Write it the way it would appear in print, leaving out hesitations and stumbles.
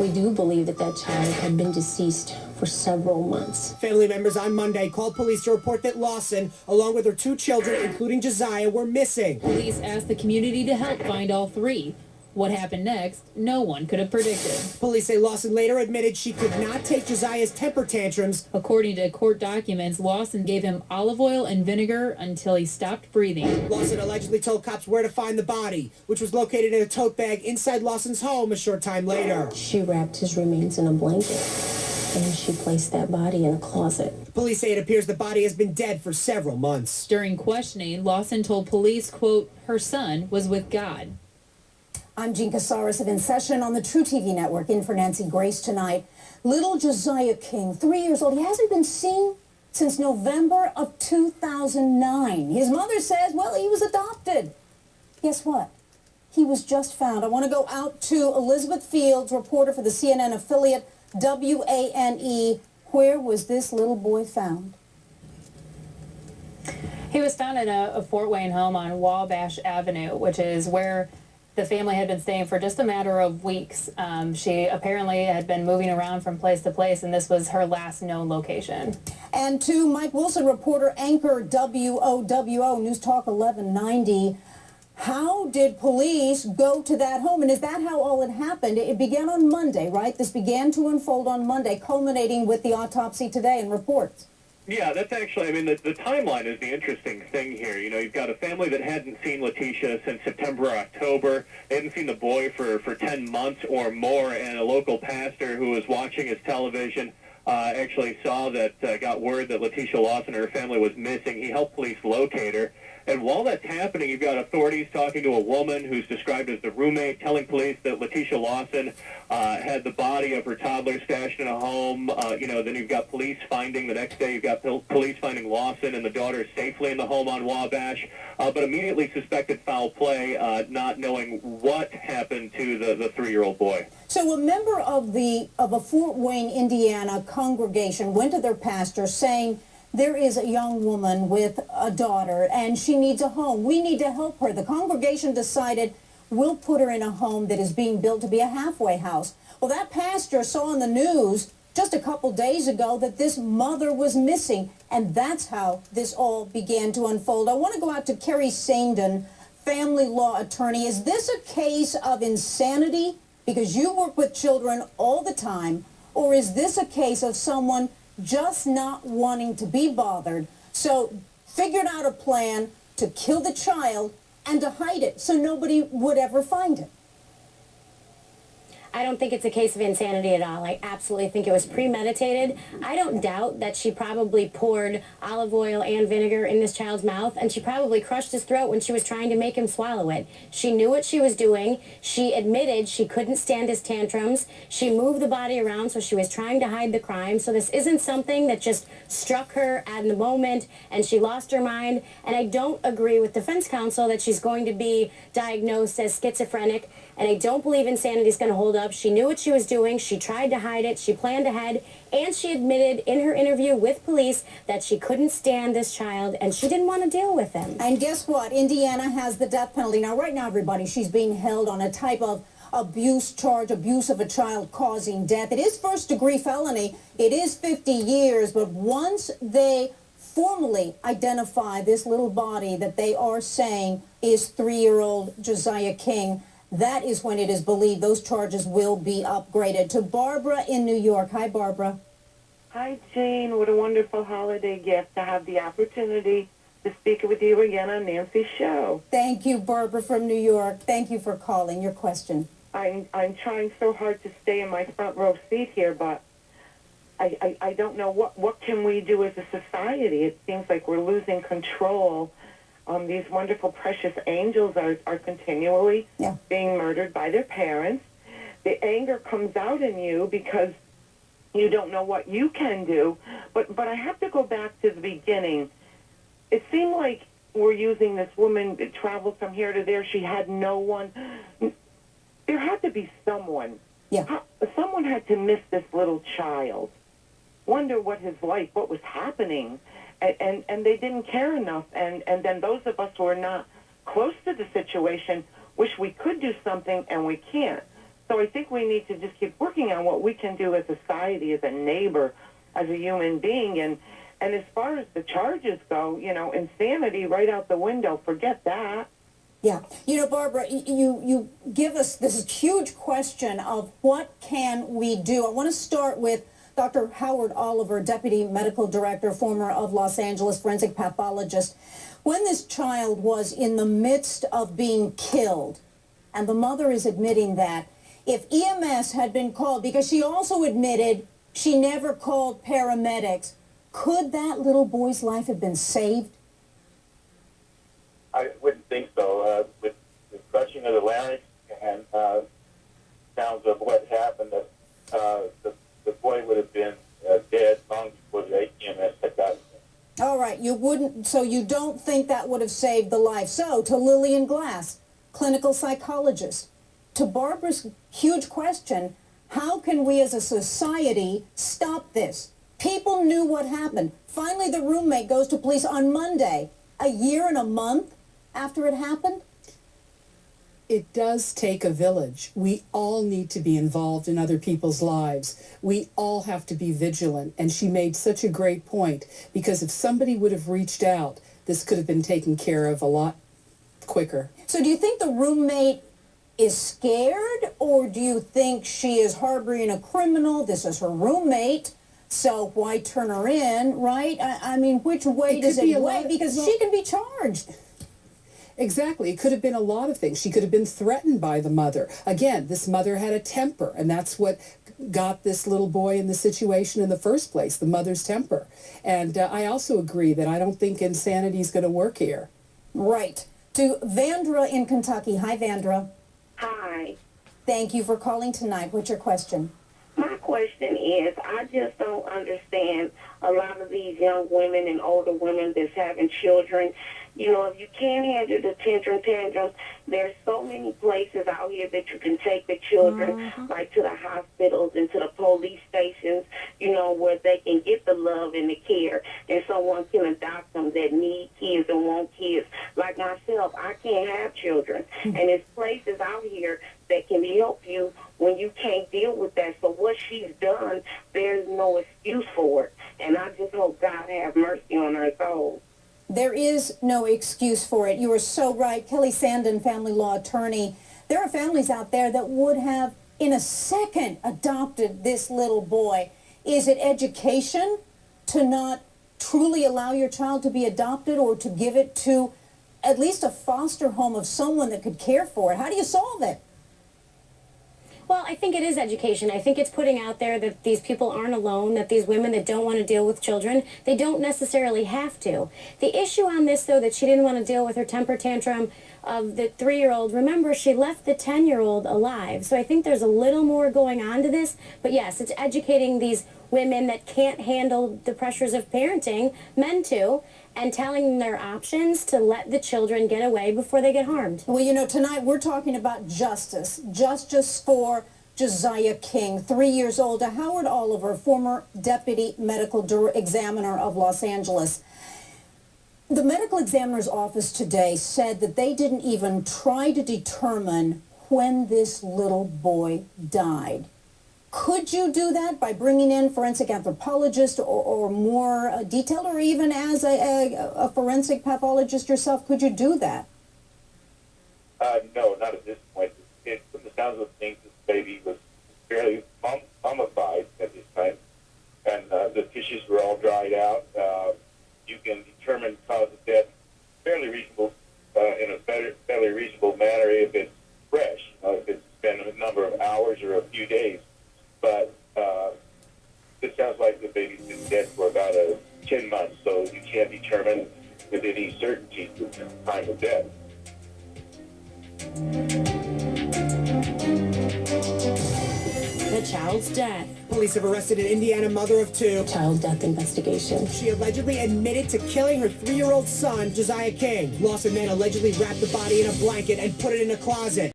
We do believe that that child had been deceased for several months. Family members on Monday called police to report that Lawson, along with her 2 children, including Jezaih, were missing. Police asked the community to help find all 3. What happened next, no one could have predicted. Police say Lawson later admitted she could not take Jezaih's temper tantrums. According to court documents, Lawson gave him olive oil and vinegar until he stopped breathing. Lawson allegedly told cops where to find the body, which was located in a tote bag inside Lawson's home a short time later. She wrapped his remains in a blanket, and she placed that body in a closet. Police say it appears the body has been dead for several months. During questioning, Lawson told police, quote, her son was with God. I'm Jean Casares of In Session on the True TV network. In for Nancy Grace tonight. Little Jezaih King, 3 years old. He hasn't been seen since November of 2009. His mother says, well, he was adopted. Guess what? He was just found. I want to go out to Elizabeth Fields, reporter for the CNN affiliate WANE. Where was this little boy found? He was found in a Fort Wayne home on Wabash Avenue, which is where the family had been staying for just a matter of weeks. She apparently had been moving around from place to place, and this was her last known location. And to Mike Wilson, reporter, anchor WOWO, News Talk 1190. How did police go to that home? And is that how all it happened? It began on Monday, right? This began to unfold on Monday, culminating with the autopsy today and reports. Yeah, that's actually, I mean, the timeline is the interesting thing here. You know, you've got a family that hadn't seen Letitia since September or October. They hadn't seen the boy for 10 months or more, and a local pastor who was watching his television actually saw that, got word that Letitia Lawson and her family was missing. He helped police locate her. And while that's happening, you've got authorities talking to a woman who's described as the roommate, telling police that Letitia Lawson had the body of her toddler stashed in a home. Then you've got police finding, the next day you've got police finding Lawson and the daughter safely in the home on Wabash, but immediately suspected foul play, not knowing what happened to the 3-year-old boy. So a member of a Fort Wayne, Indiana congregation went to their pastor saying, there is a young woman with a daughter, and she needs a home. We need to help her. The congregation decided, we'll put her in a home that is being built to be a halfway house. Well, that pastor saw on the news just a couple days ago that this mother was missing, and that's how this all began to unfold. I want to go out to Kerry Saindon, family law attorney. Is this a case of insanity because you work with children all the time, or is this a case of someone just not wanting to be bothered, so figured out a plan to kill the child and to hide it so nobody would ever find it? I don't think it's a case of insanity at all. I absolutely think it was premeditated. I don't doubt that she probably poured olive oil and vinegar in this child's mouth, and she probably crushed his throat when she was trying to make him swallow it. She knew what she was doing. She admitted she couldn't stand his tantrums. She moved the body around, so she was trying to hide the crime. So this isn't something that just struck her at the moment and she lost her mind. And I don't agree with defense counsel that she's going to be diagnosed as schizophrenic. And I don't believe insanity is going to hold up. She knew what she was doing. She tried to hide it. She planned ahead. And she admitted in her interview with police that she couldn't stand this child and she didn't want to deal with him. And guess what? Indiana has the death penalty. Now, right now, everybody, she's being held on a type of abuse charge, abuse of a child causing death. It is first-degree felony. It is 50 years. But once they formally identify this little body that they are saying is 3-year-old Jezaih King, that is when it is believed those charges will be upgraded. To Barbara in New York. Hi, Barbara. Hi, Jane. What a wonderful holiday gift to have the opportunity to speak with you again on Nancy's show. Thank you, Barbara from New York. Thank you for calling. Your question. I'm trying so hard to stay in my front row seat here, but I don't know what can we do as a society. It seems like we're losing control. These wonderful, precious angels are continually being murdered by their parents. The anger comes out in you because you don't know what you can do. But I have to go back to the beginning. It seemed like we're using this woman that traveled from here to there. She had no one. There had to be someone. Yeah. Someone had to miss this little child. Wonder what was happening. And they didn't care enough. And then those of us who are not close to the situation wish we could do something, and we can't. So I think we need to just keep working on what we can do as a society, as a neighbor, as a human being. And as far as the charges go, you know, insanity right out the window. Forget that. Yeah. You know, Barbara, you give us this huge question of what can we do. I want to start with Dr. Howard Oliver, Deputy Medical Director, former of Los Angeles forensic pathologist. When this child was in the midst of being killed, and the mother is admitting that, if EMS had been called, because she also admitted she never called paramedics, could that little boy's life have been saved? I wouldn't think so. With the crushing of the larynx and sounds of what happened, the boy would have been dead long before the EMS had gotten there. All right, you wouldn't, so you don't think that would have saved the life. So, to Lillian Glass, clinical psychologist, to Barbara's huge question, how can we as a society stop this? People knew what happened. Finally, the roommate goes to police on Monday, a year and a month after it happened. It does take a village. We all need to be involved in other people's lives. We all have to be vigilant. And she made such a great point, because if somebody would have reached out, this could have been taken care of a lot quicker. So do you think the roommate is scared, or do you think she is harboring a criminal? This is her roommate, so why turn her in, right? I mean, which way does it weigh? Because she can be charged. Exactly. It could have been a lot of things. She could have been threatened by the mother. Again, this mother had a temper, and that's what got this little boy in the situation in the first place, the mother's temper. And I also agree that I don't think insanity is going to work here. Right. To Vandra in Kentucky. Hi, Vandra. Hi. Thank you for calling tonight. What's your question? My question is, I just don't understand a lot of these young women and older women that's having children. You know, if you can't handle the tantrums, there's so many places out here that you can take the children, like to the hospitals and to the police stations, you know, where they can get the love and the care, and someone can adopt them that need kids and want kids. Like myself, I can't have children, and there's places out here that can help you when you can't deal with that. So what she's done, there's no excuse for it, and I just hope God have mercy on her soul. There is no excuse for it. You are so right. Kelly Sandin, family law attorney. There are families out there that would have, in a second, adopted this little boy. Is it education to not truly allow your child to be adopted, or to give it to at least a foster home of someone that could care for it? How do you solve it? Well, I think it is education. I think it's putting out there that these people aren't alone, that these women that don't want to deal with children, they don't necessarily have to. The issue on this, though, that she didn't want to deal with her temper tantrum of the 3-year-old, remember, she left the 10-year-old alive. So I think there's a little more going on to this. But yes, it's educating these women that can't handle the pressures of parenting, men too, and telling them their options to let the children get away before they get harmed. Well, you know, tonight we're talking about justice. Justice for Jezaih King, 3 years old. To Howard Oliver, former Deputy Medical Examiner of Los Angeles. The medical examiner's office today said that they didn't even try to determine when this little boy died. Could you do that by bringing in forensic anthropologist or more detailed, or even as a forensic pathologist yourself, could you do that? No, not at this point. From the sounds of things, this baby was fairly mummified at this time, and the tissues were all dried out. You can determine cause of death fairly reasonable, in a fairly reasonable manner if it's fresh, if it's been a number of hours or a few days. But it sounds like the baby's been dead for about 10 months, so you can't determine with any certainty the time of death. The child's death. Police have arrested an Indiana mother of 2. Child death investigation. She allegedly admitted to killing her 3-year-old son, Jezaih King. Lawson men allegedly wrapped the body in a blanket and put it in a closet.